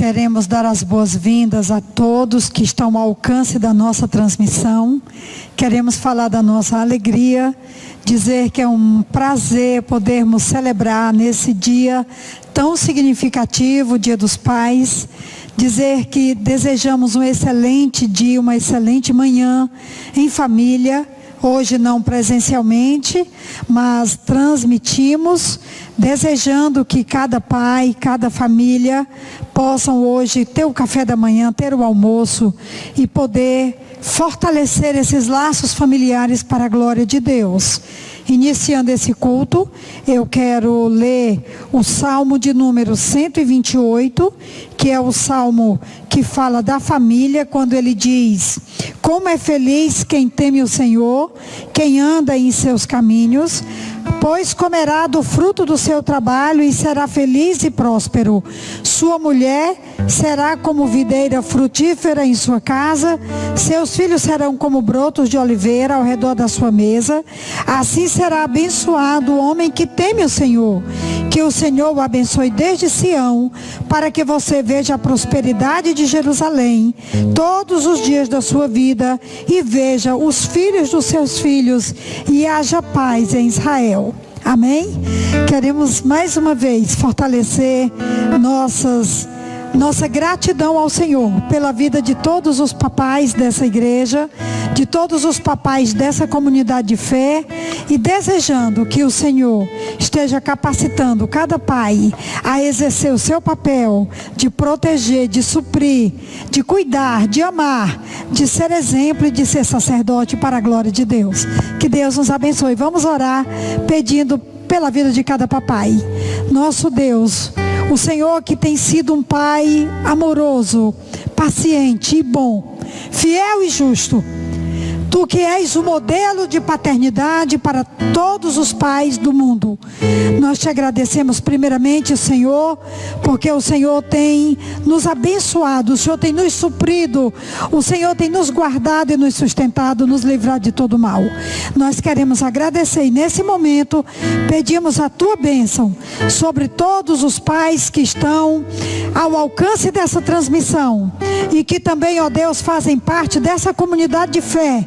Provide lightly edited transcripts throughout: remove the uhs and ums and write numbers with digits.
Queremos dar as boas-vindas a todos que estão ao alcance da nossa transmissão. Queremos falar da nossa alegria, dizer que é um prazer podermos celebrar nesse dia tão significativo, Dia dos Pais. Dizer que desejamos um excelente dia, uma excelente manhã em família. Hoje não presencialmente, mas transmitimos, desejando que cada pai, cada família possam hoje ter o café da manhã, ter o almoço e poder fortalecer esses laços familiares para a glória de Deus. Iniciando esse culto, eu quero ler o Salmo de número 128, que é o Salmo que fala da família, quando ele diz: como é feliz quem teme o Senhor, quem anda em seus caminhos, pois comerá do fruto do seu trabalho e será feliz e próspero. Sua mulher será como videira frutífera em sua casa, seus filhos serão como brotos de oliveira ao redor da sua mesa. Assim será abençoado o homem que teme o Senhor. Que o Senhor o abençoe desde Sião, para que você veja a prosperidade de Jerusalém todos os dias da sua vida e veja os filhos dos seus filhos e haja paz em Israel. Amém? Queremos mais uma vez fortalecer nossa gratidão ao Senhor pela vida de todos os papais dessa igreja, de todos os papais dessa comunidade de fé, e desejando que o Senhor esteja capacitando cada pai a exercer o seu papel de proteger, de suprir, de cuidar, de amar, de ser exemplo e de ser sacerdote para a glória de Deus. Que Deus nos abençoe. Vamos orar pedindo pela vida de cada papai. Nosso Deus, o Senhor que tem sido um pai amoroso, paciente e bom, fiel e justo. Tu que és o modelo de paternidade para todos os pais do mundo. Nós te agradecemos primeiramente, Senhor, porque o Senhor tem nos abençoado, o Senhor tem nos suprido, o Senhor tem nos guardado e nos sustentado, nos livrado de todo mal. Nós queremos agradecer e nesse momento pedimos a tua bênção sobre todos os pais que estão ao alcance dessa transmissão e que também, ó Deus, fazem parte dessa comunidade de fé.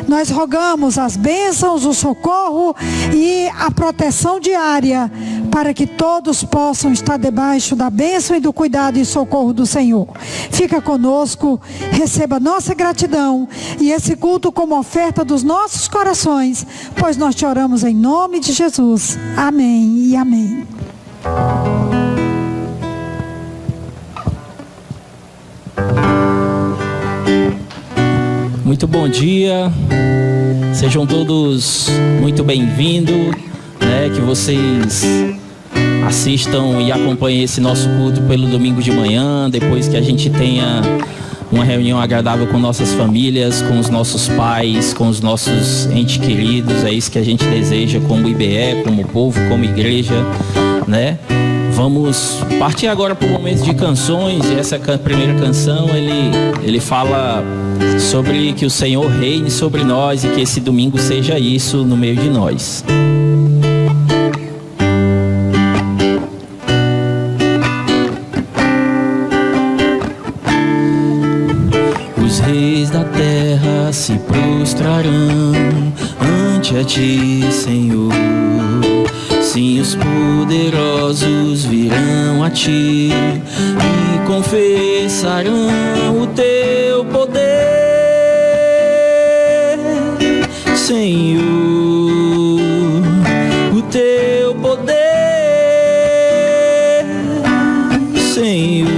Nós rogamos as bênçãos, o socorro e a proteção diária para que todos possam estar debaixo da bênção e do cuidado e socorro do Senhor. Fica conosco, receba nossa gratidão e esse culto como oferta dos nossos corações, pois nós te oramos em nome de Jesus. Amém e amém. Muito bom dia, sejam todos muito bem-vindos, que vocês assistam e acompanhem esse nosso culto pelo domingo de manhã, depois que a gente tenha uma reunião agradável com nossas famílias, com os nossos pais, com os nossos entes queridos. É isso que a gente deseja como IBE, como povo, como igreja, Vamos partir agora para o momento de canções. E essa primeira canção, ele fala sobre que o Senhor reine sobre nós e que esse domingo seja isso no meio de nós. Os reis da terra se prostrarão ante a ti, Senhor. Sim, os poderosos virão a ti e confessarão o teu poder, Senhor, o teu poder, Senhor,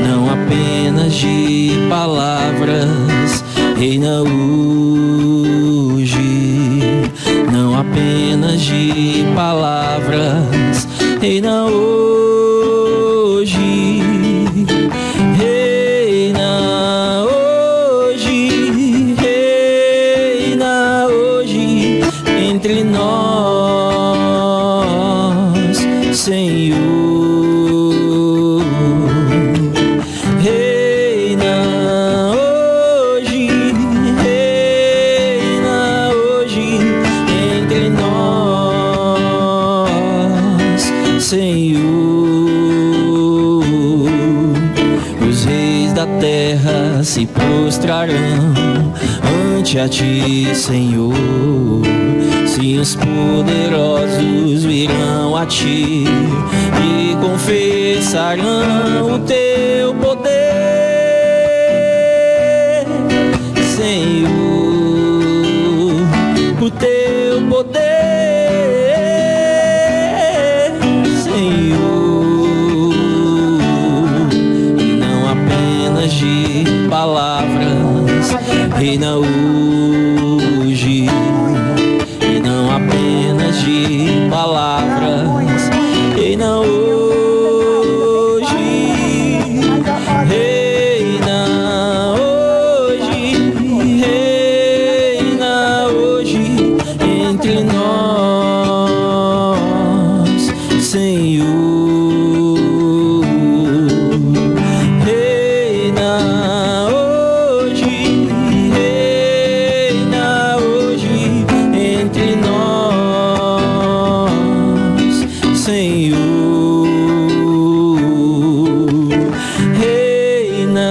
não apenas de palavras, reina apenas de palavras, reina hoje, reina hoje, reina hoje entre nós, Senhor, reina hoje, reina hoje entre nós, Senhor. prostrarão ante a ti, Senhor. Sim, os poderosos virão a ti e confessarão o teu poder, Senhor, o teu poder, Senhor, e não apenas de palavras, reina hoje, e não apenas de palavras, reina hoje, reina hoje, reina hoje entre nós, Senhor. Reina hoje, reina hoje entre nós, Senhor. Reina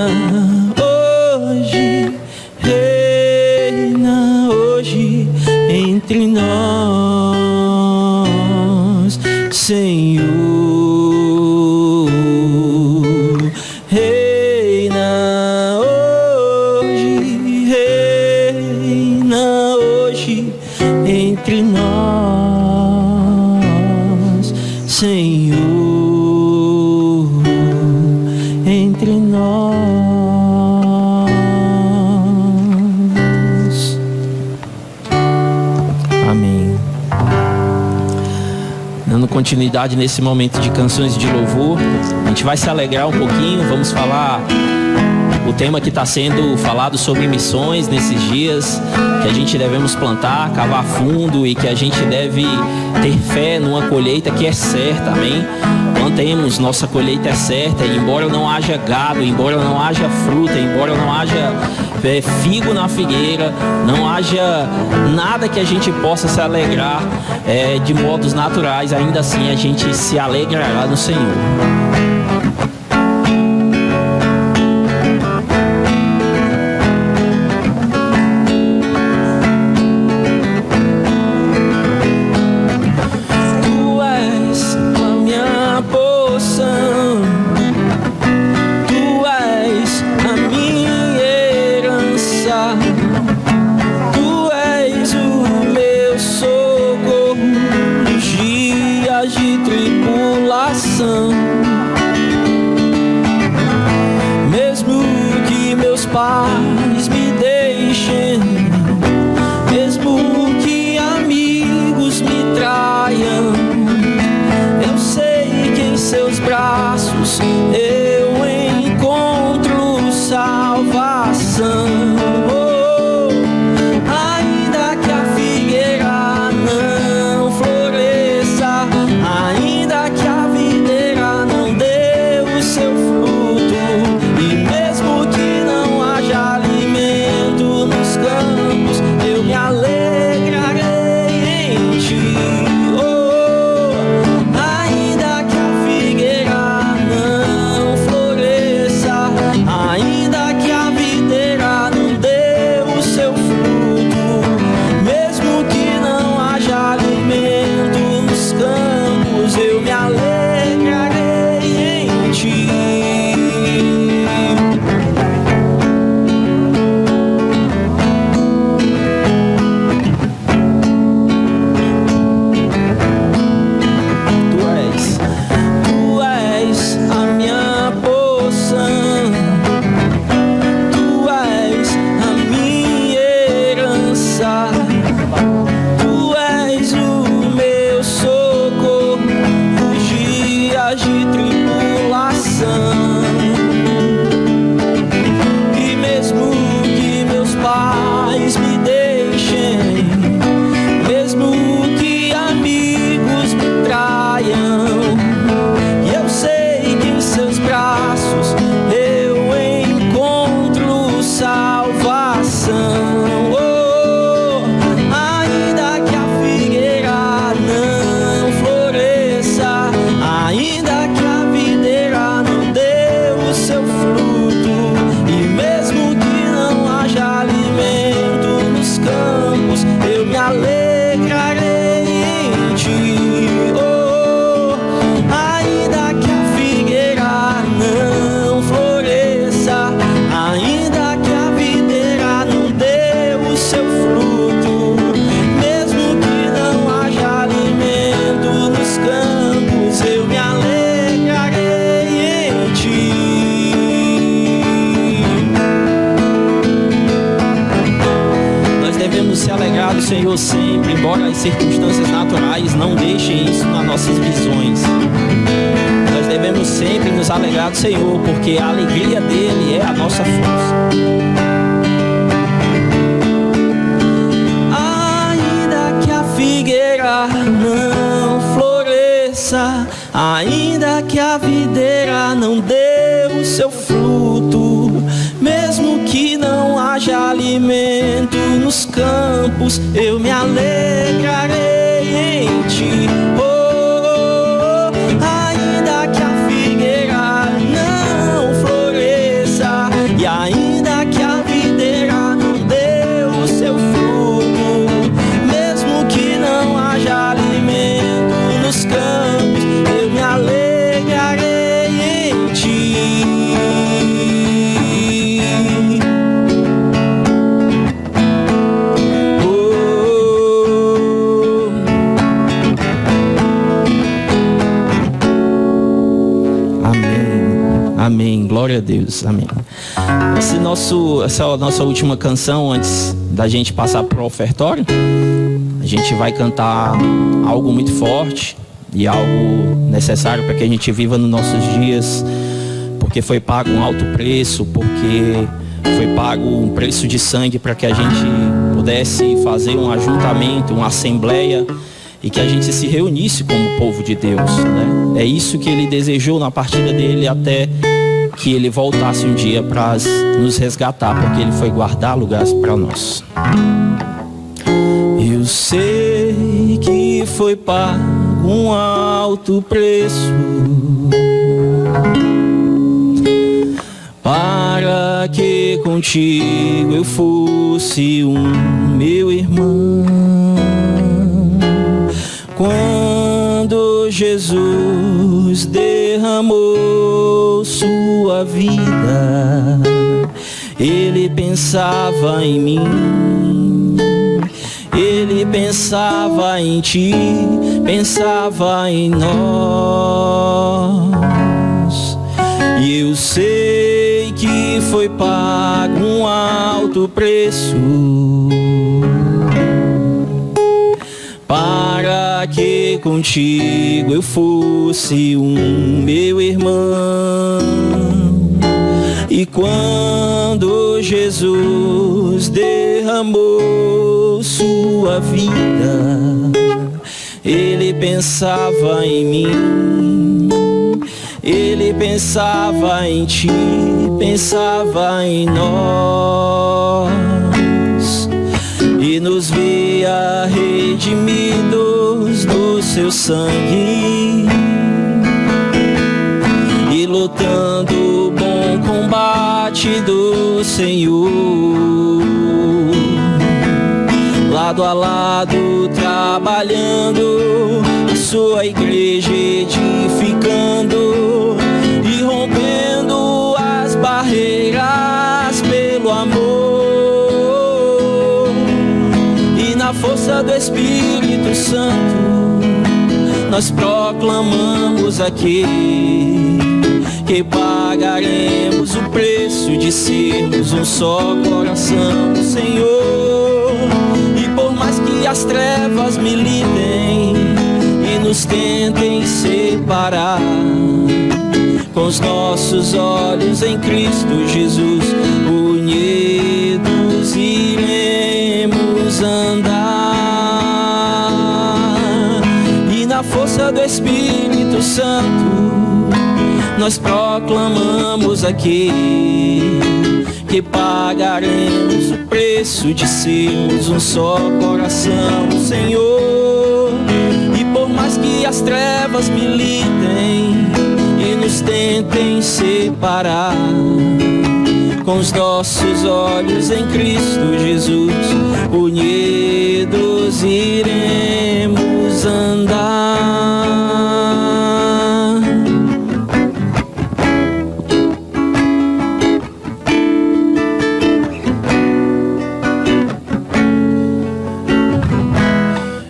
hoje, reina hoje entre nós, Senhor. Reina hoje, reina hoje entre nós, Senhor, entre nós. Amém. Dando continuidade nesse momento de canções de louvor, a gente vai se alegrar um pouquinho, vamos falar o tema que está sendo falado sobre missões nesses dias, que a gente devemos plantar, cavar fundo e que a gente deve ter fé numa colheita que é certa, amém? Plantemos, nossa colheita é certa, e embora não haja gado, embora não haja fruta, embora não haja figo na figueira, não haja nada que a gente possa se alegrar de modos naturais, ainda assim a gente se alegrará no Senhor. De tribulação, Senhor sempre, embora as circunstâncias naturais não deixem isso nas nossas visões. Nós devemos sempre nos alegrar do Senhor, porque a alegria dele é a nossa força. Ainda que a figueira não floresça, ainda que a videira não dê o seu fruto, mesmo que não haja alimento nos campos, eu me alegrarei em ti. Oh, ainda que a figueira não floresça e ainda que a videira não dê o seu fruto, mesmo que não haja alimento nos campos, eu me alegrarei em ti. Amém, glória a Deus, amém. Essa é a nossa última canção antes da gente passar para o ofertório. A gente vai cantar algo muito forte e algo necessário para que a gente viva nos nossos dias, porque foi pago um alto preço, porque foi pago um preço de sangue para que a gente pudesse fazer um ajuntamento, uma assembleia, e que a gente se reunisse como povo de Deus, né? É isso que ele desejou na partida dele, até que ele voltasse um dia para nos resgatar, porque ele foi guardar lugares para nós. Eu sei que foi pago um alto preço para que contigo eu fosse meu irmão. Quando Jesus derramou sua vida, ele pensava em mim, ele pensava em ti, pensava em nós. E eu sei que foi pago um alto preço para que contigo eu fosse meu irmão. E quando Jesus derramou sua vida, ele pensava em mim, ele pensava em ti, pensava em nós, e nos via redimidos do seu sangue, e lutando o bom combate do Senhor, lado a lado trabalhando, a sua igreja edificando e rompendo as barreiras pelo amor. E na força do Espírito Santo nós proclamamos aqui que pagaremos o preço de sermos um só coração, Senhor. E por mais que as trevas militem e nos tentem separar, com os nossos olhos em Cristo Jesus, unidos iremos andar. E na força do Espírito Santo nós proclamamos aqui que pagaremos o preço de sermos um só coração, Senhor. E por mais que as trevas militem e nos tentem separar, com os nossos olhos em Cristo Jesus, unidos iremos andar.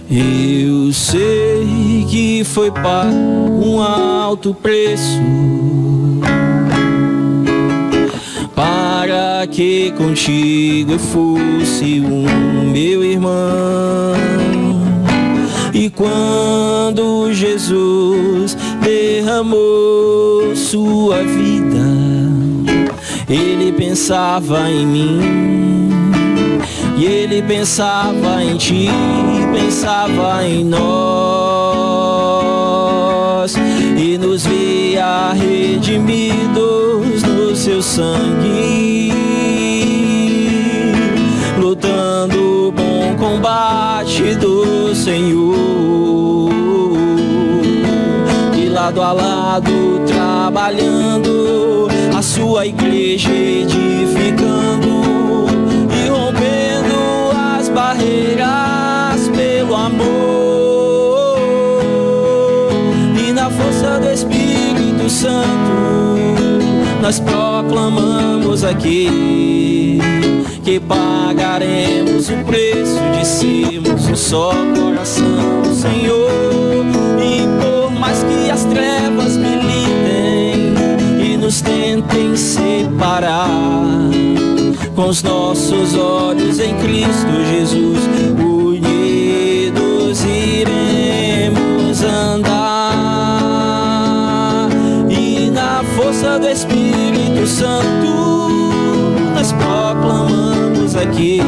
Eu sei que foi pago um alto preço para que contigo eu fosse meu irmão. E quando Jesus derramou sua vida, Ele pensava em mim, e Ele pensava em ti, pensava em nós, e nos via redimidos no seu sangue, lutando o bom combate do Senhor, e lado a lado trabalhando a sua igreja, edificando e rompendo as barreiras pelo amor, e na força do Espírito Santo nós proclamamos aqui que pagaremos o preço de sermos um só coração, Senhor. E por mais que as trevas militem e nos tentem separar, com os nossos olhos em Cristo Jesus, unidos iremos andar. E na força do Espírito Santo nós proclamamos aqui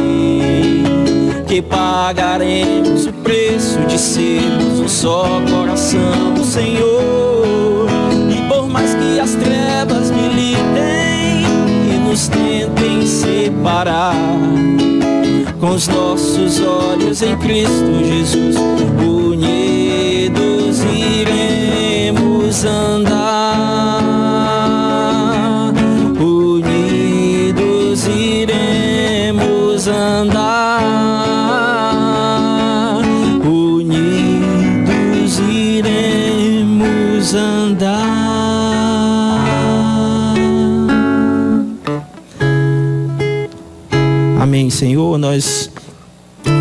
que pagaremos o preço de sermos um só coração, Senhor. E por mais que as trevas militem e nos tentem separar, com os nossos olhos em Cristo Jesus, unidos iremos andar. Unidos iremos andar. Unidos iremos andar. Amém, Senhor. Nós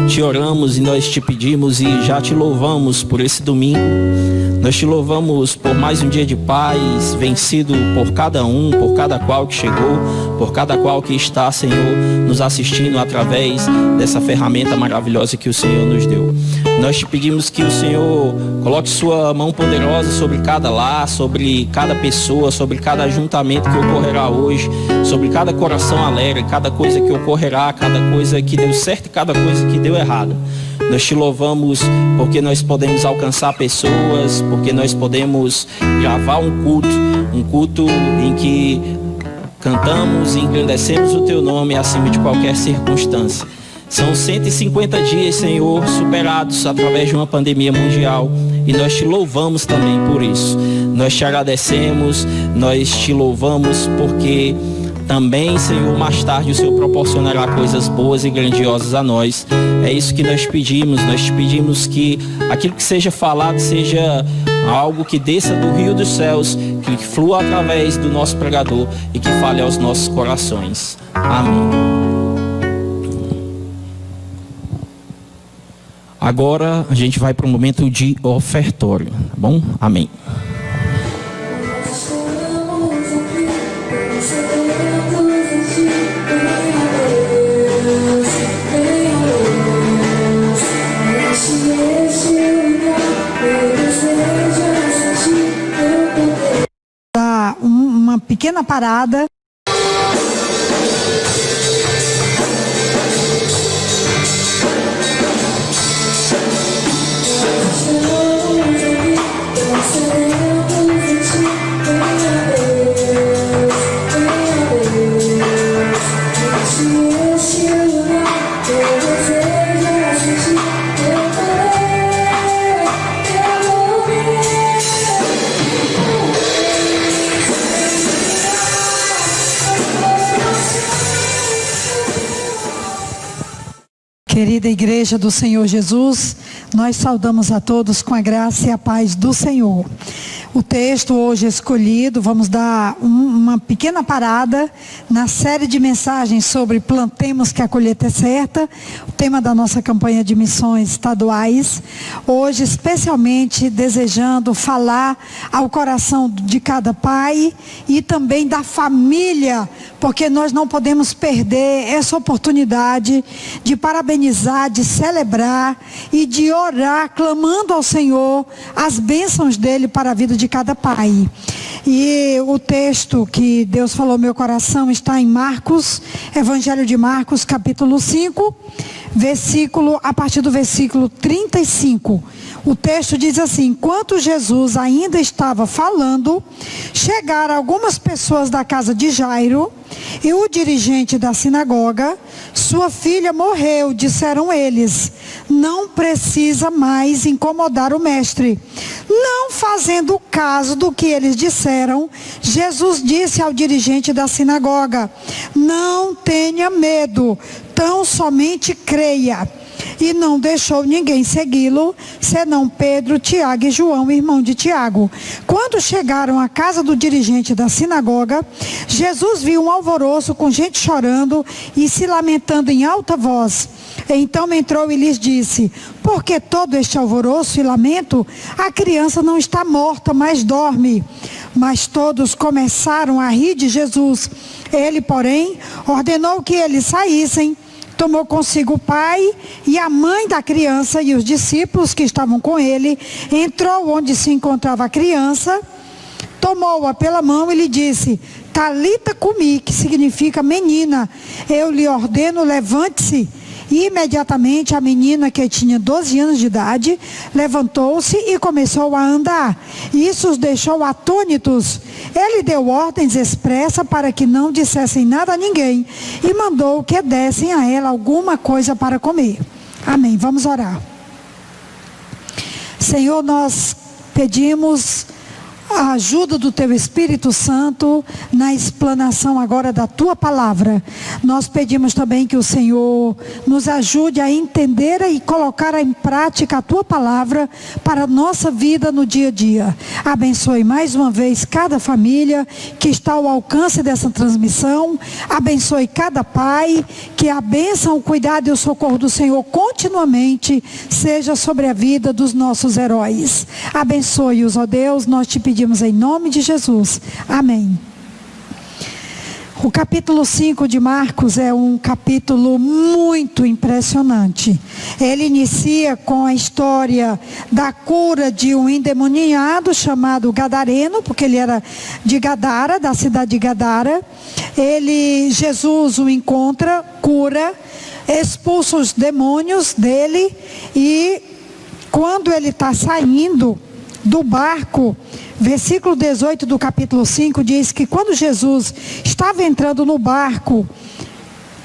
te oramos e nós te pedimos e já te louvamos por esse domingo. Nós te louvamos por mais um dia de paz, vencido por cada um, por cada qual que chegou, por cada qual que está, Senhor, nos assistindo através dessa ferramenta maravilhosa que o Senhor nos deu. Nós te pedimos que o Senhor coloque sua mão poderosa sobre cada lar, sobre cada pessoa, sobre cada ajuntamento que ocorrerá hoje, sobre cada coração alegre, cada coisa que ocorrerá, cada coisa que deu certo e cada coisa que deu errado. Nós te louvamos porque nós podemos alcançar pessoas, porque nós podemos gravar um culto em que cantamos e engrandecemos o teu nome acima de qualquer circunstância. São 150 dias, Senhor, superados através de uma pandemia mundial, e nós te louvamos também por isso. Nós te agradecemos, nós te louvamos porque também, Senhor, mais tarde o Senhor proporcionará coisas boas e grandiosas a nós. É isso que nós te pedimos que aquilo que seja falado seja algo que desça do rio dos céus, que flua através do nosso pregador e que fale aos nossos corações. Amém. Agora a gente vai para o momento de ofertório, tá bom? Amém. Uma pequena parada. Querida Igreja do Senhor Jesus, nós saudamos a todos com a graça e a paz do Senhor. O texto hoje escolhido, vamos dar uma pequena parada na série de mensagens sobre plantemos que a colheita é certa, o tema da nossa campanha de missões estaduais. Hoje, especialmente desejando falar ao coração de cada pai e também da família, porque nós não podemos perder essa oportunidade de parabenizar, de celebrar e de orar, clamando ao Senhor as bênçãos dele para a vida de cada pai. E o texto que Deus falou no meu coração está em Marcos, Evangelho de Marcos, capítulo 5, a partir do versículo 35. O texto diz assim: enquanto Jesus ainda estava falando, chegaram algumas pessoas da casa de Jairo e o dirigente da sinagoga. Sua filha morreu, disseram eles. Não precisa mais incomodar o mestre. Não fazendo caso do que eles disseram, Jesus disse ao dirigente da sinagoga: não tenha medo, tão somente creia. E não deixou ninguém segui-lo, senão Pedro, Tiago e João, irmão de Tiago. Quando chegaram à casa do dirigente da sinagoga, Jesus viu um alvoroço com gente chorando e se lamentando em alta voz. Então entrou e lhes disse: por que todo este alvoroço e lamento? A criança não está morta, mas dorme. Mas todos começaram a rir de Jesus. Ele, porém, ordenou que eles saíssem. Tomou consigo o pai e a mãe da criança e os discípulos que estavam com ele. Entrou onde se encontrava a criança, tomou-a pela mão e lhe disse: Talita cumi, que significa menina, eu lhe ordeno, levante-se. E imediatamente a menina, que tinha 12 anos de idade, levantou-se e começou a andar. Isso os deixou atônitos. Ele deu ordens expressas para que não dissessem nada a ninguém e mandou que dessem a ela alguma coisa para comer. Amém. Vamos orar. Senhor, nós pedimos a ajuda do Teu Espírito Santo na explanação agora da Tua palavra. Nós pedimos também que o Senhor nos ajude a entender e colocar em prática a Tua palavra para a nossa vida no dia a dia. Abençoe mais uma vez cada família que está ao alcance dessa transmissão. Abençoe cada pai, que a bênção, o cuidado e o socorro do Senhor continuamente seja sobre a vida dos nossos heróis. Abençoe-os, ó Deus, nós te pedimos em nome de Jesus. Amém. O capítulo 5 de Marcos é um capítulo muito impressionante. Ele inicia com a história da cura de um endemoniado chamado Gadareno, porque ele era de Gadara, da cidade de Gadara. Jesus o encontra, cura, expulsa os demônios dele e quando ele está saindo do barco, versículo 18 do capítulo 5 diz que quando Jesus estava entrando no barco,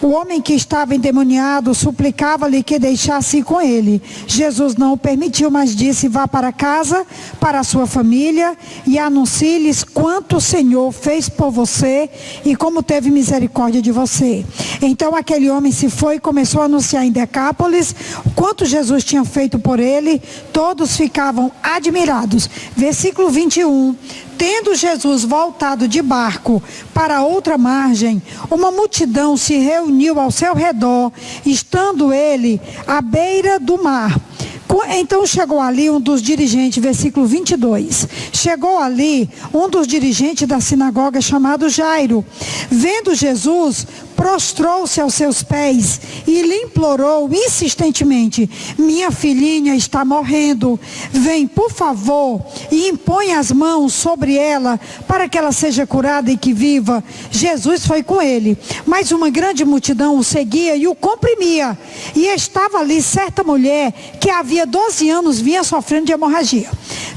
o homem que estava endemoniado suplicava-lhe que deixasse ir com ele. Jesus não o permitiu, mas disse: vá para casa, para a sua família e anuncie-lhes quanto o Senhor fez por você e como teve misericórdia de você. Então aquele homem se foi e começou a anunciar em Decápolis quanto Jesus tinha feito por ele. Todos ficavam admirados. Versículo 21. Tendo Jesus voltado de barco para outra margem, uma multidão se reuniu ao seu redor, estando ele à beira do mar. Então chegou ali um dos dirigentes, versículo 22. Chegou ali um dos dirigentes da sinagoga chamado Jairo. Vendo Jesus, prostrou-se aos seus pés e lhe implorou insistentemente: minha filhinha está morrendo. Vem, por favor, e impõe as mãos sobre ela para que ela seja curada e que viva. Jesus foi com ele, mas uma grande multidão o seguia e o comprimia. E estava ali certa mulher que havia 12 anos vinha sofrendo de hemorragia.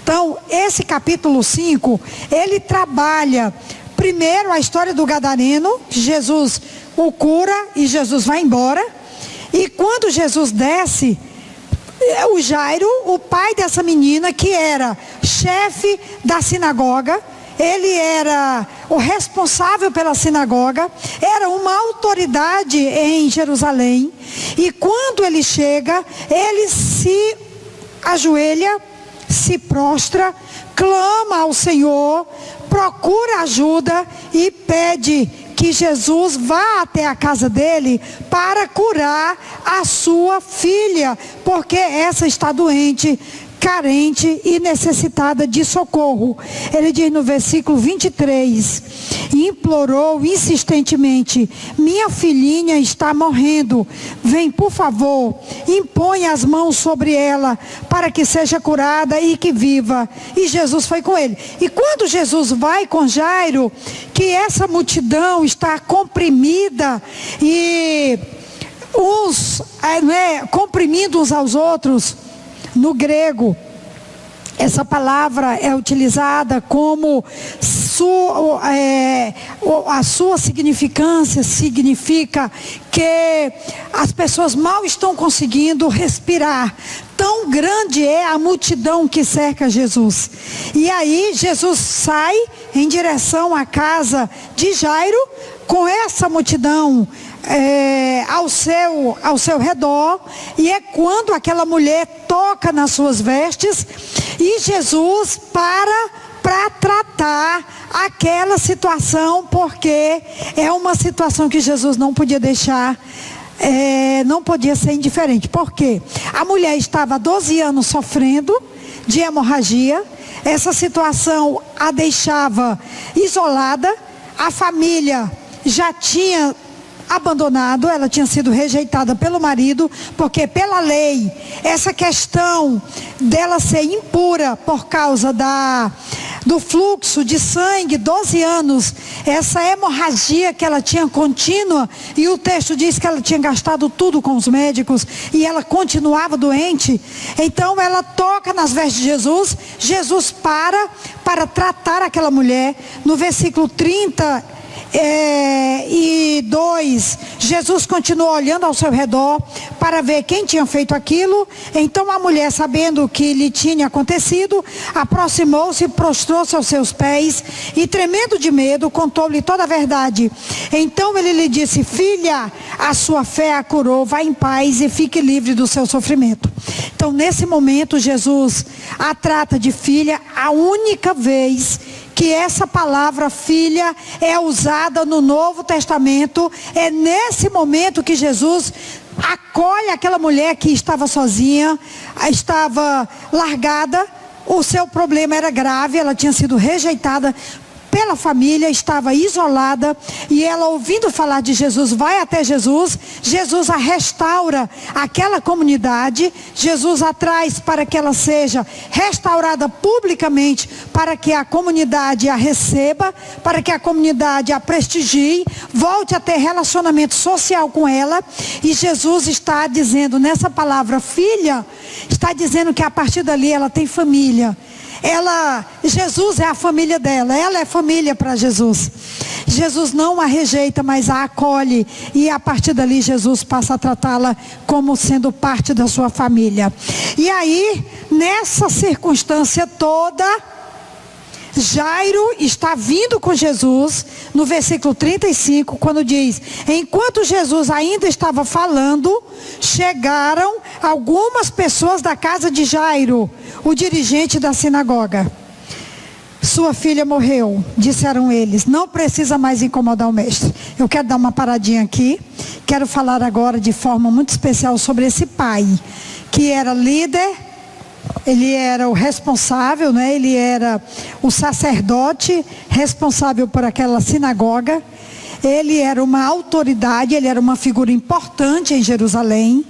Então, esse capítulo 5, ele trabalha primeiro a história do Gadareno. Jesus o cura e Jesus vai embora. E quando Jesus desce, o Jairo, o pai dessa menina, que era chefe da sinagoga, ele era o responsável pela sinagoga, era uma autoridade em Jerusalém. E quando ele chega, ele se ajoelha, se prostra, clama ao Senhor, procura ajuda e pede que Jesus vá até a casa dele para curar a sua filha, porque essa está doente, carente e necessitada de socorro. Ele diz no versículo 23, implorou insistentemente: minha filhinha está morrendo, vem por favor, impõe as mãos sobre ela, para que seja curada e que viva. E Jesus foi com ele. E quando Jesus vai com Jairo, que essa multidão está comprimida e uns comprimindo uns aos outros. No grego, essa palavra é utilizada como a sua significância significa que as pessoas mal estão conseguindo respirar. Tão grande é a multidão que cerca Jesus. E aí Jesus sai em direção à casa de Jairo, com essa multidão ao seu redor, e é quando aquela mulher toca nas suas vestes, e Jesus para tratar aquela situação, porque é uma situação que Jesus não podia deixar, não podia ser indiferente. Por quê? A mulher estava há 12 anos sofrendo de hemorragia, essa situação a deixava isolada, a família já tinha abandonado, ela tinha sido rejeitada pelo marido, porque pela lei, essa questão dela ser impura por causa do fluxo de sangue, 12 anos, essa hemorragia que ela tinha contínua, e o texto diz que ela tinha gastado tudo com os médicos, e ela continuava doente. Então ela toca nas vestes de Jesus, Jesus para tratar aquela mulher. No versículo 32, Jesus continuou olhando ao seu redor para ver quem tinha feito aquilo. Então a mulher, sabendo o que lhe tinha acontecido, aproximou-se e prostrou-se aos seus pés, e tremendo de medo, contou-lhe toda a verdade. Então ele lhe disse: filha, a sua fé a curou, vá em paz e fique livre do seu sofrimento. Então nesse momento Jesus a trata de filha. A única vez que essa palavra filha é usada no Novo Testamento, é nesse momento que Jesus acolhe aquela mulher que estava sozinha, estava largada, o seu problema era grave, ela tinha sido rejeitada pela família, estava isolada, e ela, ouvindo falar de Jesus, vai até Jesus. Jesus a restaura aquela comunidade, Jesus a traz para que ela seja restaurada publicamente, para que a comunidade a receba, para que a comunidade a prestigie, volte a ter relacionamento social com ela. E Jesus está dizendo nessa palavra filha, está dizendo que a partir dali ela tem família. Jesus é a família dela, ela é família para Jesus. Jesus não a rejeita, mas a acolhe, e a partir dali Jesus passa a tratá-la como sendo parte da sua família. E aí, nessa circunstância toda, Jairo está vindo com Jesus, no versículo 35, quando diz: enquanto Jesus ainda estava falando, chegaram algumas pessoas da casa de Jairo, o dirigente da sinagoga. Sua filha morreu, disseram eles, não precisa mais incomodar o mestre. Eu quero dar uma paradinha aqui, quero falar agora de forma muito especial sobre esse pai, que era líder. Ele era o responsável, né? Ele era o sacerdote responsável por aquela sinagoga. Ele era uma autoridade, ele era uma figura importante em Jerusalém.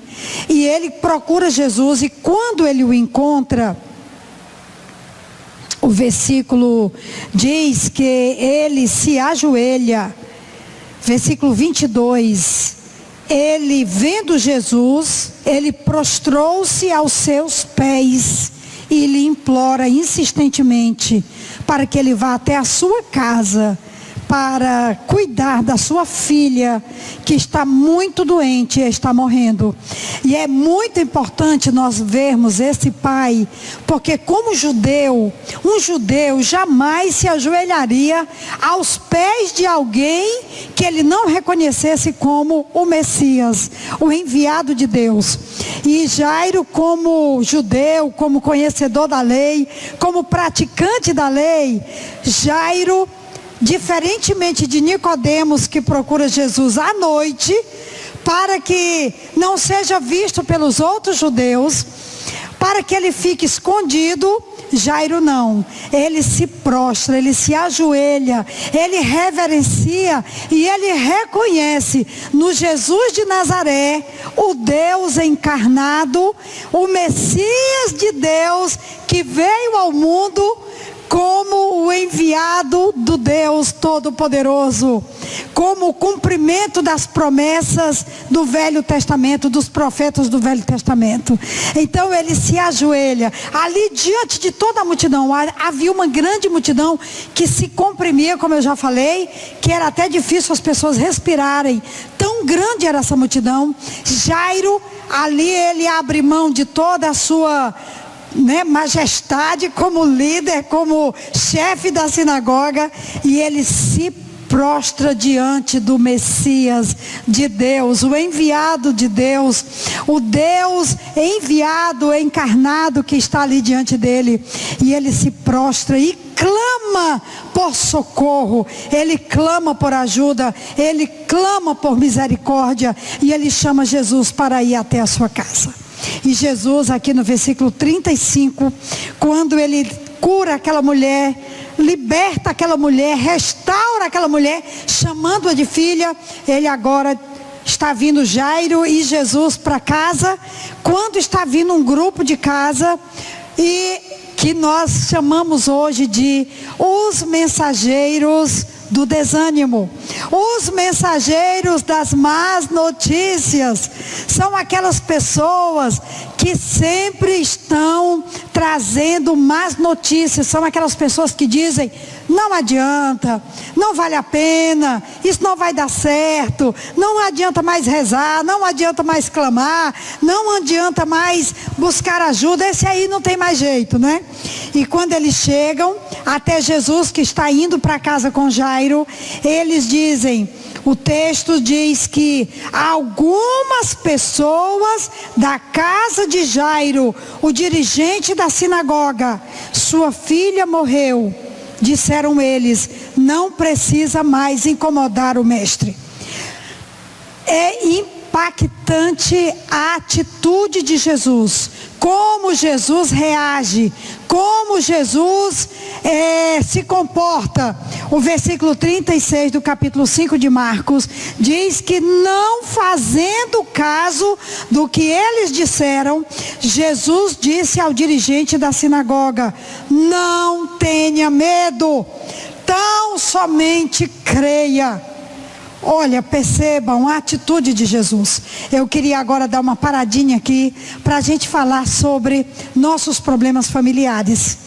E ele procura Jesus, e quando ele o encontra, o versículo diz que ele se ajoelha. Versículo 22. Ele, vendo Jesus, ele prostrou-se aos seus pés e lhe implora insistentemente para que ele vá até a sua casa, para cuidar da sua filha, que está muito doente e está morrendo. E é muito importante nós vermos esse pai, porque como judeu, um judeu jamais se ajoelharia aos pés de alguém que ele não reconhecesse como o Messias, o enviado de Deus. E Jairo, como judeu, como conhecedor da lei, como praticante da lei, Jairo, diferentemente de Nicodemos, que procura Jesus à noite, para que não seja visto pelos outros judeus, para que ele fique escondido, Jairo não. Ele se prostra, ele se ajoelha, ele reverencia e ele reconhece no Jesus de Nazaré o Deus encarnado, o Messias de Deus que veio ao mundo como o enviado do Deus Todo-Poderoso, como o cumprimento das promessas do Velho Testamento, dos profetas do Velho Testamento. Então ele se ajoelha, ali diante de toda a multidão. Havia uma grande multidão que se comprimia, como eu já falei, que era até difícil as pessoas respirarem, tão grande era essa multidão. Jairo, ali ele abre mão de toda a sua majestade como líder, como chefe da sinagoga, e ele se prostra diante do Messias de Deus, o enviado de Deus, o Deus enviado, encarnado, que está ali diante dele. E ele se prostra e clama por socorro, ele clama por ajuda, ele clama por misericórdia, e ele chama Jesus para ir até a sua casa. E Jesus, aqui no versículo 35, quando ele cura aquela mulher, liberta aquela mulher, restaura aquela mulher, chamando-a de filha, ele agora está vindo Jairo e Jesus para casa. Quando está vindo um grupo de casa, e que nós chamamos hoje de os mensageiros do desânimo, os mensageiros das más notícias, são aquelas pessoas que sempre estão trazendo más notícias, são aquelas pessoas que dizem: não adianta, não vale a pena, isso não vai dar certo, não adianta mais rezar, não adianta mais clamar, não adianta mais buscar ajuda, esse aí não tem mais jeito, né? E quando eles chegam até Jesus, que está indo para casa com Jairo, eles dizem, o texto diz que algumas pessoas da casa de Jairo, o dirigente da sinagoga, sua filha morreu. Disseram eles: não precisa mais incomodar o mestre. É impactante a atitude de Jesus, como Jesus reage, como Jesus se comporta. O versículo 36 do capítulo 5 de Marcos diz que, não fazendo caso do que eles disseram, Jesus disse ao dirigente da sinagoga: não tenha medo, tão somente creia. Olha, percebam a atitude de Jesus. Eu queria agora dar uma paradinha aqui para a gente falar sobre nossos problemas familiares.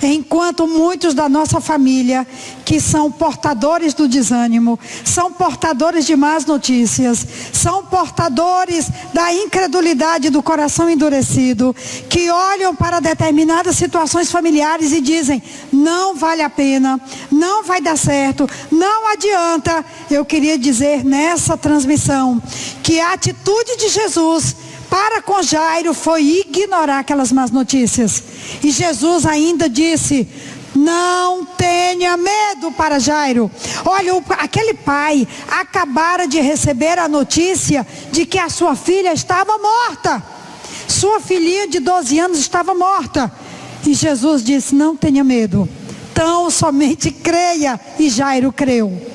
Enquanto muitos da nossa família, que são portadores do desânimo, são portadores de más notícias, são portadores da incredulidade, do coração endurecido, que olham para determinadas situações familiares e dizem: não vale a pena, não vai dar certo, não adianta. Eu queria dizer nessa transmissão que a atitude de Jesus para com Jairo foi ignorar aquelas más notícias. E Jesus ainda disse: não tenha medo para Jairo. Olha, aquele pai acabara de receber a notícia de que a sua filha estava morta. Sua filhinha de 12 anos estava morta. E Jesus disse: não tenha medo, tão somente creia. E Jairo creu.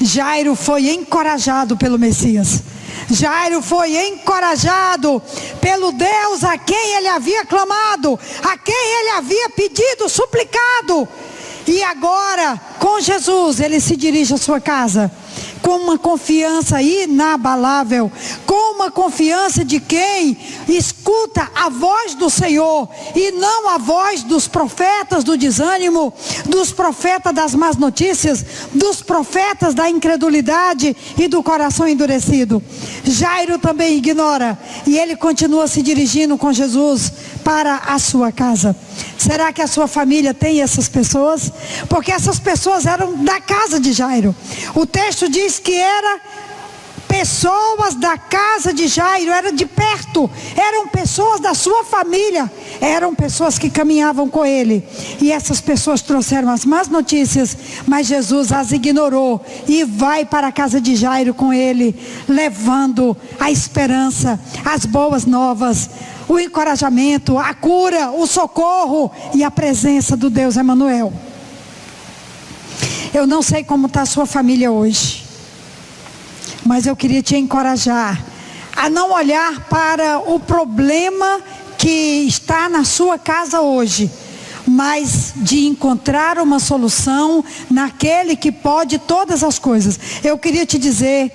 Jairo foi encorajado pelo Messias. Jairo foi encorajado pelo Deus a quem ele havia clamado, a quem ele havia pedido, suplicado. E agora, com Jesus, ele se dirige à sua casa. com uma confiança inabalável, com uma confiança de quem escuta a voz do Senhor e não a voz dos profetas do desânimo, dos profetas das más notícias, dos profetas da incredulidade e do coração endurecido. Jairo também ignora e ele continua se dirigindo com Jesus para a sua casa. Será que a sua família tem essas pessoas? Porque essas pessoas eram da casa de Jairo. O texto diz que eram pessoas da casa de Jairo, era de perto, eram pessoas da sua família, eram pessoas que caminhavam com ele. E essas pessoas trouxeram as más notícias, mas Jesus as ignorou e vai para a casa de Jairo com ele, levando a esperança, as boas novas, o encorajamento, a cura, o socorro e a presença do Deus Emanuel. Eu não sei como está a sua família hoje, mas eu queria te encorajar a não olhar para o problema que está na sua casa hoje, mas de encontrar uma solução naquele que pode todas as coisas. Eu queria te dizer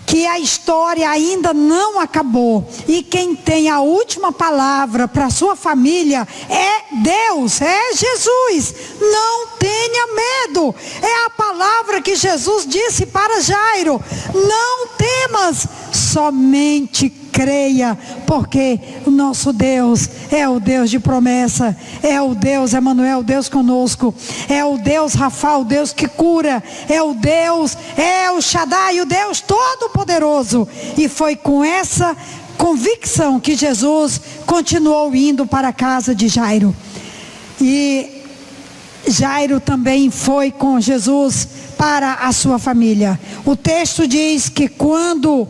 que a história ainda não acabou, e quem tem a última palavra para a sua família é Deus, é Jesus. Não tenha medo, é a palavra que Jesus disse para Jairo: não temas, somente creia, porque o nosso Deus é o Deus de promessa, é o Deus Emanuel, o Deus conosco, é o Deus Rafa, o Deus que cura, é o Deus, é o Shaddai, o Deus Todo-Poderoso. E foi com essa convicção que Jesus continuou indo para a casa de Jairo. E Jairo também foi com Jesus para a sua família. O texto diz que quando...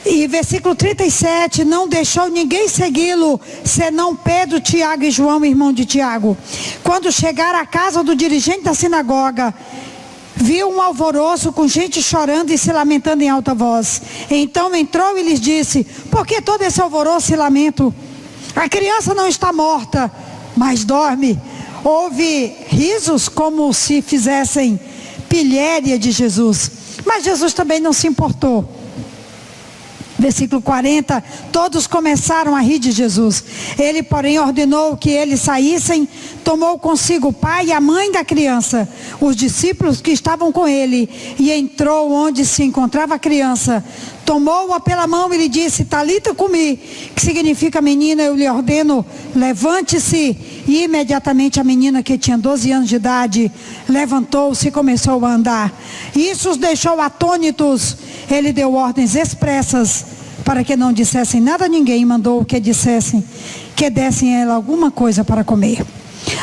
E versículo 37, não deixou ninguém segui-lo, senão Pedro, Tiago e João, irmão de Tiago. Quando chegaram à casa do dirigente da sinagoga, viu um alvoroço com gente chorando e se lamentando em alta voz. Então entrou e lhes disse: por que todo esse alvoroço e lamento? A criança não está morta, mas dorme. Houve risos como se fizessem pilhéria de Jesus, mas Jesus também não se importou. Versículo 40, todos começaram a rir de Jesus. Ele, porém, ordenou que eles saíssem, tomou consigo o pai e a mãe da criança, os discípulos que estavam com ele, e entrou onde se encontrava a criança. Tomou-a pela mão e lhe disse: Talita cumi, que significa menina, eu lhe ordeno, levante-se. E imediatamente a menina, que tinha 12 anos de idade, levantou-se e começou a andar. Isso os deixou atônitos. Ele deu ordens expressas para que não dissessem nada a ninguém, e mandou que dissessem, que dessem a ela alguma coisa para comer.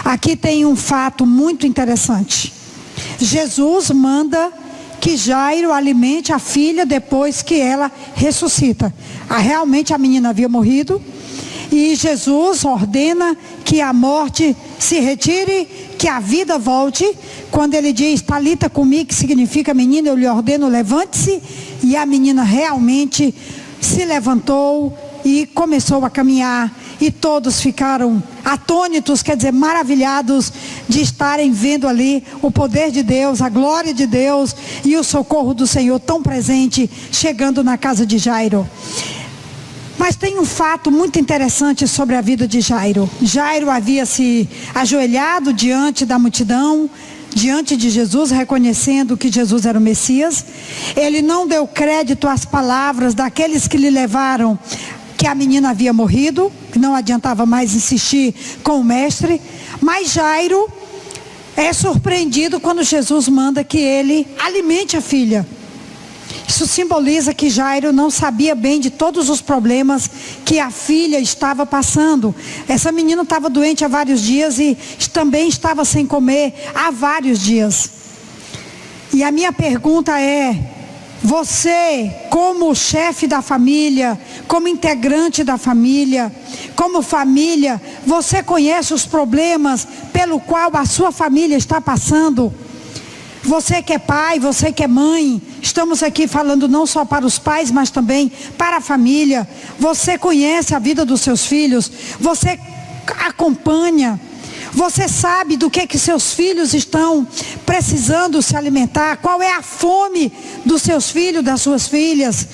Aqui tem um fato muito interessante. Jesus manda que Jairo alimente a filha depois que ela ressuscita. Realmente a menina havia morrido, e Jesus ordena que a morte se retire, que a vida volte. Quando ele diz Talita cumi, que significa menina, eu lhe ordeno, levante-se. E a menina realmente se levantou e começou a caminhar. E todos ficaram atônitos, quer dizer, maravilhados de estarem vendo ali o poder de Deus, a glória de Deus e o socorro do Senhor tão presente, chegando na casa de Jairo. Mas tem um fato muito interessante sobre a vida de Jairo. Jairo havia se ajoelhado diante da multidão, diante de Jesus, reconhecendo que Jesus era o Messias. Ele não deu crédito às palavras daqueles que lhe levaram que a menina havia morrido, que não adiantava mais insistir com o mestre. Mas Jairo é surpreendido quando Jesus manda que ele alimente a filha. Isso simboliza que Jairo não sabia bem de todos os problemas que a filha estava passando. Essa menina estava doente há vários dias e também estava sem comer há vários dias. E a minha pergunta é: você, como chefe da família, como integrante da família, como família, você conhece os problemas pelo qual a sua família está passando? Você que é pai, você que é mãe, estamos aqui falando não só para os pais, mas também para a família. Você conhece a vida dos seus filhos, você acompanha. Você sabe do que seus filhos estão precisando se alimentar? Qual é a fome dos seus filhos, das suas filhas?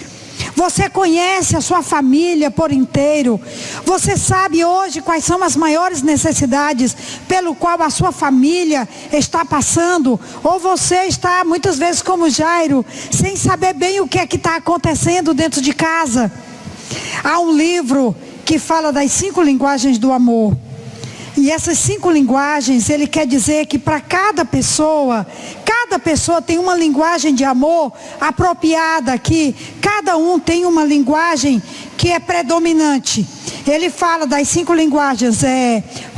Você conhece a sua família por inteiro. Você sabe hoje quais são as maiores necessidades pelo qual a sua família está passando? Ou você está muitas vezes como Jairo, sem saber bem o que é que está acontecendo dentro de casa? Há um livro que fala das 5 linguagens do amor. E essas 5 linguagens, ele quer dizer que para cada pessoa tem uma linguagem de amor apropriada, que cada um tem uma linguagem que é predominante. Ele fala das 5 linguagens,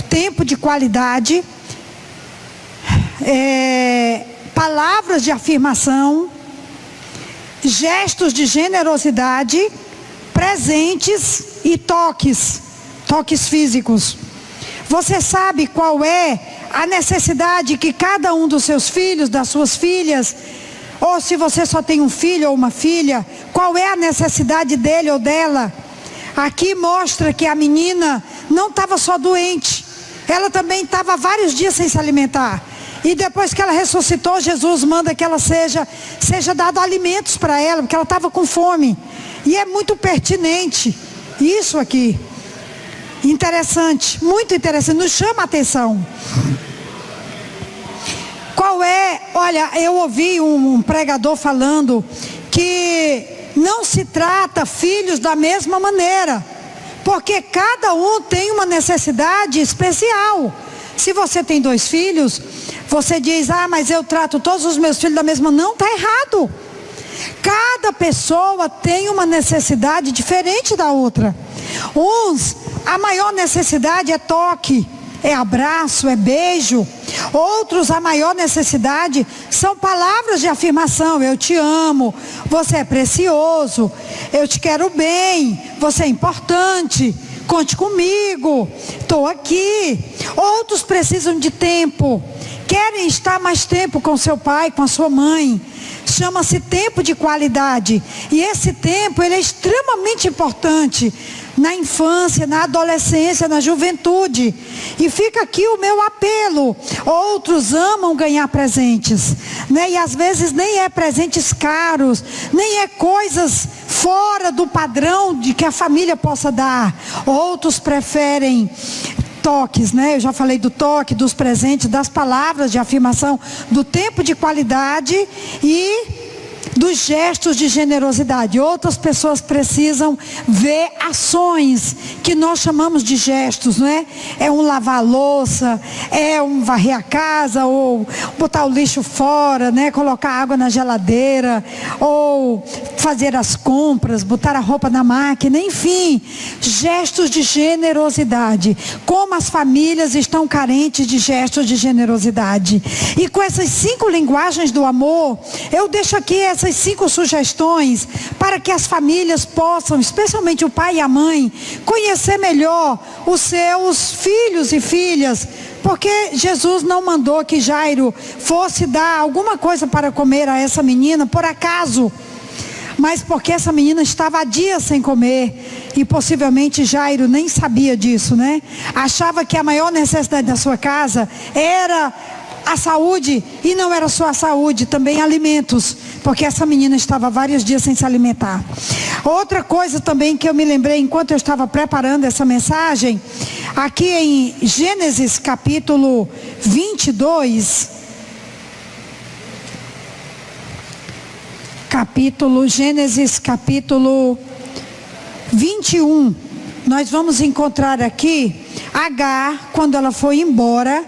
tempo de qualidade, palavras de afirmação, gestos de generosidade, presentes e toques físicos. Você sabe qual é a necessidade que cada um dos seus filhos, das suas filhas, ou se você só tem um filho ou uma filha, qual é a necessidade dele ou dela? Aqui mostra que a menina não estava só doente, ela também estava vários dias sem se alimentar. E depois que ela ressuscitou, Jesus manda que ela seja dado alimentos para ela, porque ela estava com fome. E é muito pertinente isso aqui. Interessante, muito interessante, nos chama a atenção. Olha, eu ouvi um pregador falando que não se trata filhos da mesma maneira, porque cada um tem uma necessidade especial. Se você tem 2 filhos, você diz, mas eu trato todos os meus filhos da mesma maneira. Não, está errado. Cada pessoa tem uma necessidade diferente da outra. A maior necessidade é toque, é abraço, é beijo. Outros, a maior necessidade são palavras de afirmação. Eu te amo, você é precioso, eu te quero bem, você é importante, conte comigo, estou aqui. Outros precisam de tempo, querem estar mais tempo com seu pai, com a sua mãe. Chama-se tempo de qualidade. E esse tempo, ele é extremamente importante na infância, na adolescência, na juventude. E fica aqui o meu apelo. Outros amam ganhar presentes, né? E às vezes nem é presentes caros, nem é coisas fora do padrão de que a família possa dar. Outros preferem toques, né? Eu já falei do toque, dos presentes, das palavras de afirmação, do tempo de qualidade e dos gestos de generosidade. Outras pessoas precisam ver ações que nós chamamos de gestos, não é? É um lavar a louça, é um varrer a casa, ou botar o lixo fora, né? Colocar água na geladeira, ou fazer as compras, botar a roupa na máquina, enfim, gestos de generosidade. Como as famílias estão carentes de gestos de generosidade. E com essas 5 linguagens do amor, eu deixo aqui essas 5 sugestões para que as famílias possam, especialmente o pai e a mãe, conhecer melhor os seus filhos e filhas. Porque Jesus não mandou que Jairo fosse dar alguma coisa para comer a essa menina por acaso, mas porque essa menina estava há dias sem comer. E possivelmente Jairo nem sabia disso, né? Achava que a maior necessidade da sua casa era a saúde, e não era só a saúde, também alimentos, porque essa menina estava vários dias sem se alimentar. Outra coisa também que eu me lembrei enquanto eu estava preparando essa mensagem, aqui em Gênesis capítulo 22, Gênesis capítulo 21, nós vamos encontrar aqui Agar, quando ela foi embora.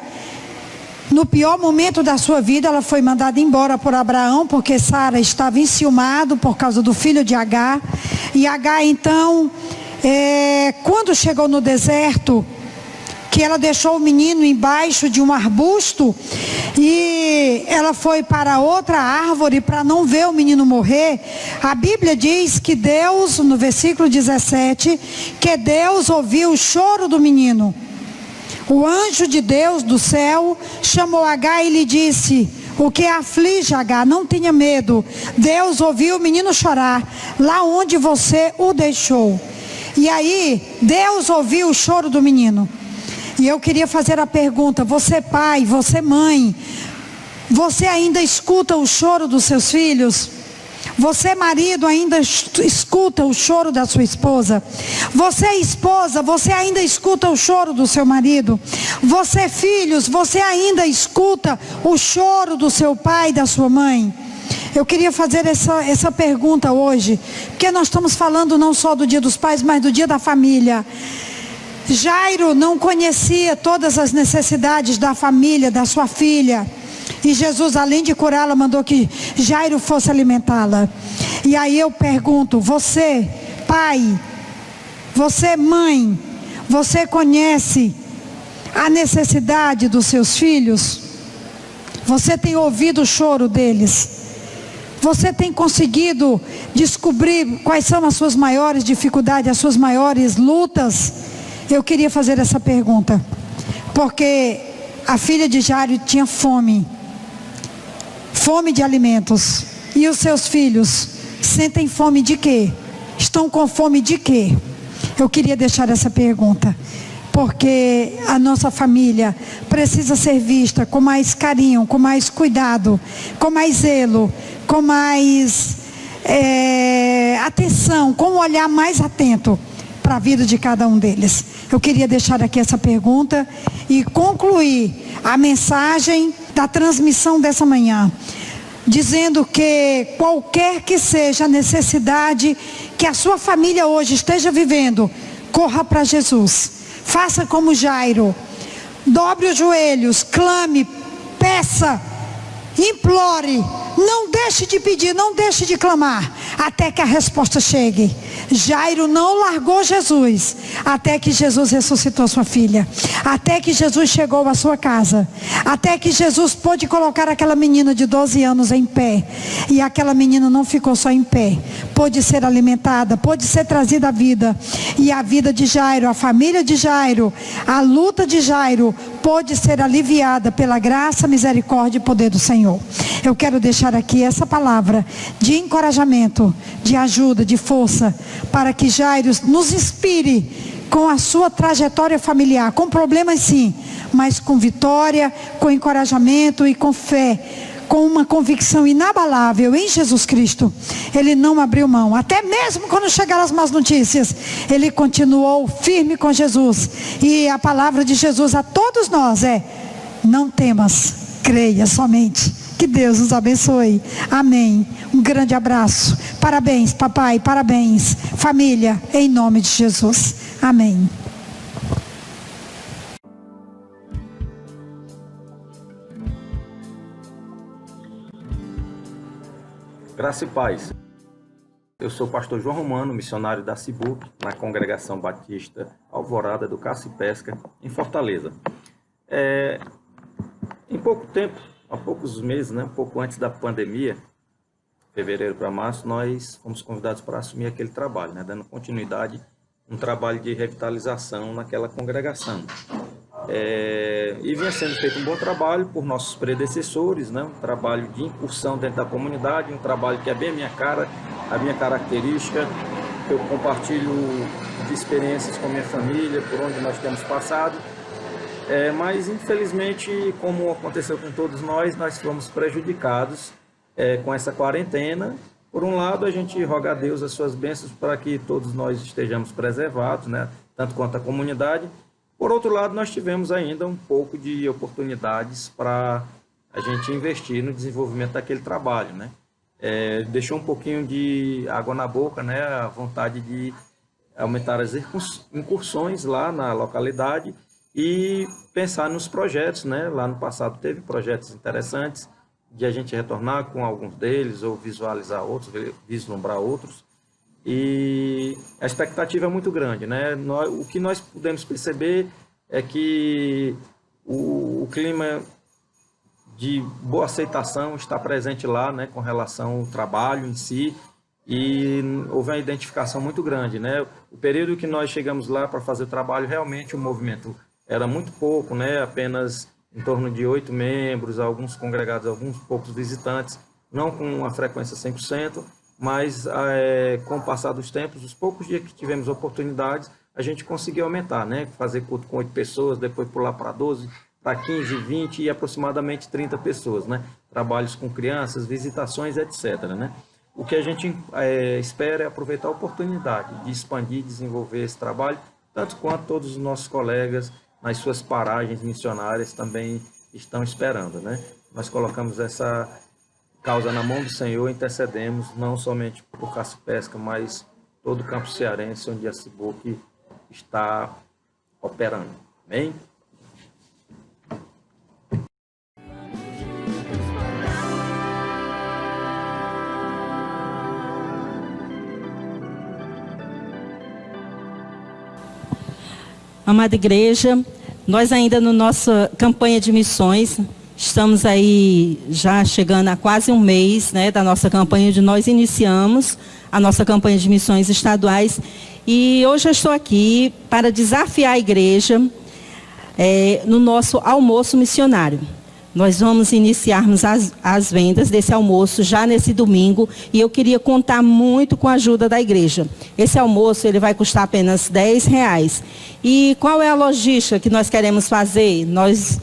No pior momento da sua vida, ela foi mandada embora por Abraão, porque Sara estava enciumado por causa do filho de Agar. E Agar, então, quando chegou no deserto, que ela deixou o menino embaixo de um arbusto, e ela foi para outra árvore para não ver o menino morrer. A Bíblia diz que Deus, no versículo 17, que Deus ouviu o choro do menino. O anjo de Deus do céu chamou Agar e lhe disse: o que aflige Agar, não tenha medo. Deus ouviu o menino chorar lá onde você o deixou. E aí, Deus ouviu o choro do menino. E eu queria fazer a pergunta: você pai, você mãe, você ainda escuta o choro dos seus filhos? Você marido ainda escuta o choro da sua esposa? Você esposa, você ainda escuta o choro do seu marido? Você filhos, você ainda escuta o choro do seu pai e da sua mãe? Eu queria fazer essa pergunta hoje, porque nós estamos falando não só do Dia dos Pais, mas do Dia da Família. Jairo não conhecia todas as necessidades da família, da sua filha. E Jesus, além de curá-la, mandou que Jairo fosse alimentá-la. E aí eu pergunto: você, pai, você, mãe, você conhece a necessidade dos seus filhos? Você tem ouvido o choro deles? Você tem conseguido descobrir quais são as suas maiores dificuldades, as suas maiores lutas? Eu queria fazer essa pergunta, porque a filha de Jairo tinha fome de alimentos. E os seus filhos sentem fome de quê? Estão com fome de quê? Eu queria deixar essa pergunta, porque a nossa família precisa ser vista com mais carinho, com mais cuidado, com mais zelo, com mais atenção, com um olhar mais atento para a vida de cada um deles. Eu queria deixar aqui essa pergunta e concluir a mensagem da transmissão dessa manhã, dizendo que qualquer que seja a necessidade que a sua família hoje esteja vivendo, corra para Jesus. Faça como Jairo, dobre os joelhos, clame, peça, implore, não deixe de pedir, não deixe de clamar, até que a resposta chegue. Jairo não largou Jesus, até que Jesus ressuscitou sua filha, até que Jesus chegou à sua casa, até que Jesus pôde colocar aquela menina de 12 anos em pé. E aquela menina não ficou só em pé, pôde ser alimentada, pôde ser trazida à vida. E a vida de Jairo, a família de Jairo, a luta de Jairo pôde ser aliviada pela graça, misericórdia e poder do Senhor. Eu quero deixar aqui essa palavra de encorajamento, de ajuda, de força, para que Jairo nos inspire com a sua trajetória familiar, com problemas sim, mas com vitória, com encorajamento e com fé, com uma convicção inabalável em Jesus Cristo. Ele não abriu mão, até mesmo quando chegaram as más notícias, ele continuou firme com Jesus. E a palavra de Jesus a todos nós é: não temas, creia somente. Que Deus nos abençoe. Amém. Um grande abraço. Parabéns, papai. Parabéns, família. Em nome de Jesus. Amém. Graça e paz. Eu sou o pastor João Romano, missionário da CIBUC, na Congregação Batista Alvorada do Caça e Pesca, em Fortaleza. Em pouco tempo, há poucos meses, um pouco antes da pandemia, fevereiro para março, nós fomos convidados para assumir aquele trabalho, dando continuidade a um trabalho de revitalização naquela congregação. E vinha sendo feito um bom trabalho por nossos predecessores, um trabalho de incursão dentro da comunidade, um trabalho que é bem a minha cara, a minha característica. Eu compartilho de experiências com a minha família, por onde nós temos passado. Mas infelizmente, como aconteceu com todos nós fomos prejudicados com essa quarentena. Por um lado, a gente roga a Deus as suas bênçãos para que todos nós estejamos preservados, tanto quanto a comunidade. Por outro lado, nós tivemos ainda um pouco de oportunidades para a gente investir no desenvolvimento daquele trabalho, deixou um pouquinho de água na boca, a vontade de aumentar as incursões lá na localidade e pensar nos projetos, Lá no passado teve projetos interessantes de a gente retornar com alguns deles ou visualizar outros, vislumbrar outros. E a expectativa é muito grande, O que nós podemos perceber é que o clima de boa aceitação está presente lá, com relação ao trabalho em si, e houve uma identificação muito grande, O período que nós chegamos lá para fazer o trabalho, realmente o movimento era muito pouco, apenas em torno de 8 membros, alguns congregados, alguns poucos visitantes, não com uma frequência 100%, mas com o passar dos tempos, os poucos dias que tivemos oportunidades, a gente conseguir aumentar, né? Fazer culto com 8 pessoas, depois pular para 12, para 15, 20 e aproximadamente 30 pessoas, né? Trabalhos com crianças, visitações, etc, né? O que a gente espera é aproveitar a oportunidade de expandir, desenvolver esse trabalho, tanto quanto todos os nossos colegas nas suas paragens missionárias também estão esperando, né? Nós colocamos essa causa na mão do Senhor, intercedemos não somente por Caça-Pesca, mas todo o campo cearense onde a Ciboc está operando. Amém? Amada igreja, nós ainda na nossa campanha de missões, estamos aí já chegando a quase um mês, né, da nossa campanha, onde nós iniciamos a nossa campanha de missões estaduais. E hoje eu estou aqui para desafiar a igreja no nosso almoço missionário. Nós vamos iniciarmos as vendas desse almoço já nesse domingo e eu queria contar muito com a ajuda da igreja. Esse almoço ele vai custar apenas R$10. E qual é a logística que nós queremos fazer? Nós,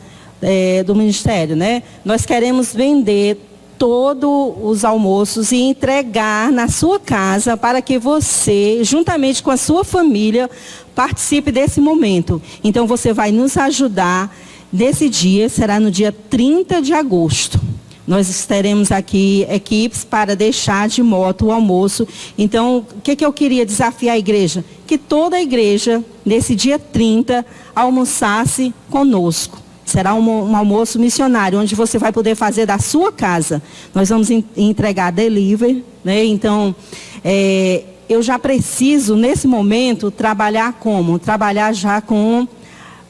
do Ministério, né? Nós queremos vender todos os almoços e entregar na sua casa para que você, juntamente com a sua família, participe desse momento. Então você vai nos ajudar. Nesse dia, será no dia 30 de agosto. Nós teremos aqui equipes para deixar de moto o almoço. Então, o que eu queria desafiar a igreja? Que toda a igreja, nesse dia 30, almoçasse conosco. Será um almoço missionário, onde você vai poder fazer da sua casa. Nós vamos entregar delivery, né? Então, eu já preciso, nesse momento, trabalhar como? Trabalhar já com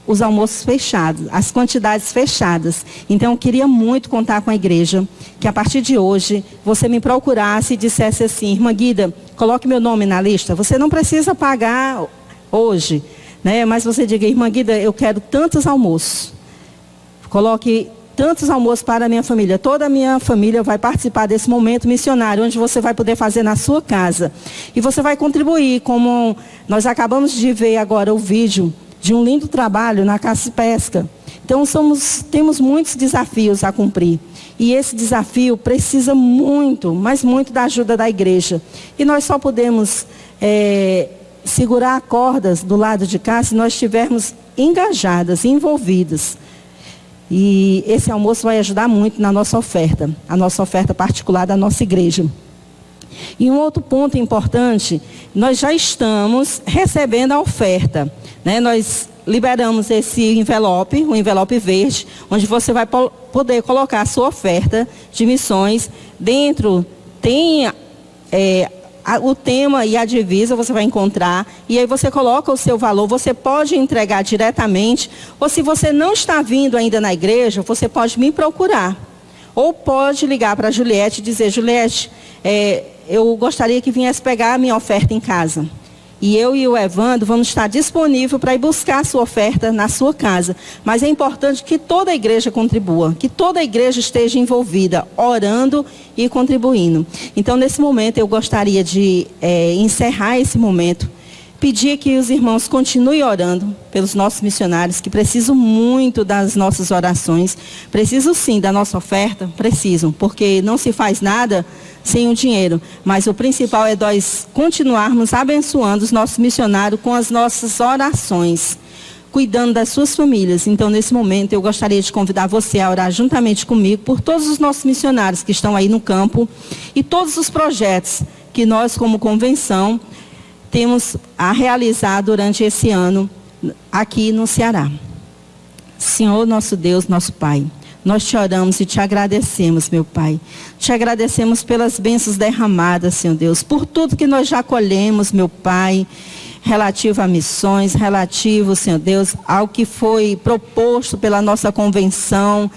os almoços fechados, as quantidades fechadas. Então, eu queria muito contar com a igreja, que a partir de hoje, você me procurasse e dissesse assim: irmã Guida, coloque meu nome na lista. Você não precisa pagar hoje, né? Mas você diga: irmã Guida, eu quero tantos almoços. Coloque tantos almoços para a minha família. Toda a minha família vai participar desse momento missionário, onde você vai poder fazer na sua casa. E você vai contribuir, como nós acabamos de ver agora o vídeo de um lindo trabalho na Caça-Pesca. Então, temos muitos desafios a cumprir. E esse desafio precisa muito, mas muito da ajuda da igreja. E nós só podemos segurar cordas do lado de cá se nós estivermos engajadas, envolvidas. E esse almoço vai ajudar muito na nossa oferta, a nossa oferta particular da nossa igreja. E um outro ponto importante, nós já estamos recebendo a oferta, né? Nós liberamos esse envelope, um envelope verde, onde você vai poder colocar a sua oferta de missões. Dentro tem o tema e a divisa, você vai encontrar, e aí você coloca o seu valor. Você pode entregar diretamente, ou se você não está vindo ainda na igreja, você pode me procurar. Ou pode ligar para a Juliette e dizer: Juliette, eu gostaria que viesse pegar a minha oferta em casa. E eu e o Evandro vamos estar disponíveis para ir buscar a sua oferta na sua casa. Mas é importante que toda a igreja contribua, que toda a igreja esteja envolvida, orando e contribuindo. Então, nesse momento, eu gostaria de encerrar esse momento, pedir que os irmãos continuem orando pelos nossos missionários, que precisam muito das nossas orações. Precisam sim da nossa oferta? Precisam, porque não se faz nada sem o dinheiro. Mas o principal é nós continuarmos abençoando os nossos missionários com as nossas orações, cuidando das suas famílias. Então, nesse momento, eu gostaria de convidar você a orar juntamente comigo por todos os nossos missionários que estão aí no campo e todos os projetos que nós, como convenção, temos a realizar durante esse ano aqui no Ceará. Senhor, nosso Deus, nosso Pai, nós te oramos e te agradecemos, meu Pai. Te agradecemos pelas bênçãos derramadas, Senhor Deus, por tudo que nós já colhemos, meu Pai, relativo a missões, relativo, Senhor Deus, ao que foi proposto pela nossa convenção,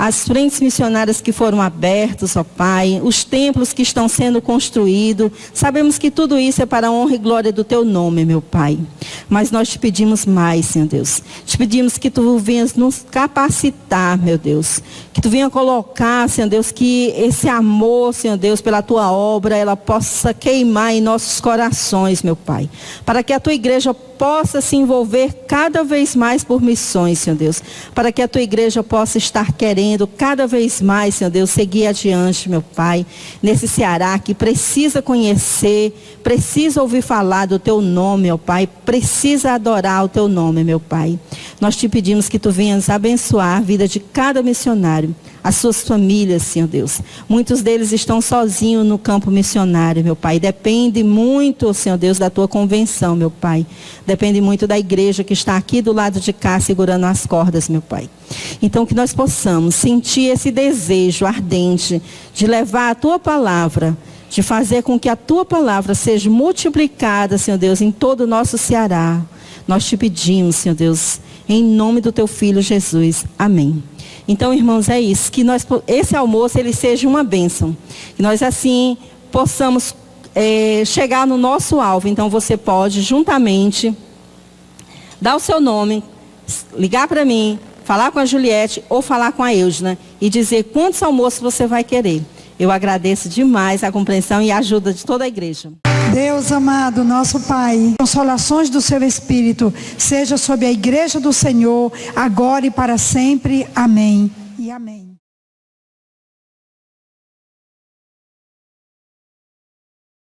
as frentes missionárias que foram abertas, ó Pai, os templos que estão sendo construídos. Sabemos que tudo isso é para a honra e glória do Teu nome, meu Pai. Mas nós te pedimos mais, Senhor Deus. Te pedimos que Tu venhas nos capacitar, meu Deus. Que Tu venha colocar, Senhor Deus, que esse amor, Senhor Deus, pela Tua obra, ela possa queimar em nossos corações, meu Pai. Para que a Tua igreja possa se envolver cada vez mais por missões, Senhor Deus. Para que a Tua igreja possa estar querendo cada vez mais, Senhor Deus, seguir adiante, meu Pai, nesse Ceará que precisa conhecer, precisa ouvir falar do Teu nome, meu Pai, precisa adorar o Teu nome, meu Pai. Nós te pedimos que Tu venhas abençoar a vida de cada missionário, as suas famílias, Senhor Deus. Muitos deles estão sozinhos no campo missionário, meu Pai. Depende muito, Senhor Deus, da Tua convenção, meu Pai. Depende muito da igreja que está aqui do lado de cá, segurando as cordas, meu Pai. Então, que nós possamos sentir esse desejo ardente de levar a Tua palavra, de fazer com que a Tua palavra seja multiplicada, Senhor Deus, em todo o nosso Ceará. Nós te pedimos, Senhor Deus, em nome do Teu Filho Jesus. Amém. Então, irmãos, é isso. Que esse almoço ele seja uma bênção. Que nós, assim, possamos chegar no nosso alvo. Então, você pode, juntamente, dar o seu nome, ligar para mim, falar com a Juliette ou falar com a Eudna e dizer quantos almoços você vai querer. Eu agradeço demais a compreensão e a ajuda de toda a igreja. Deus amado, nosso Pai, consolações do Seu Espírito, seja sobre a igreja do Senhor, agora e para sempre. Amém e amém.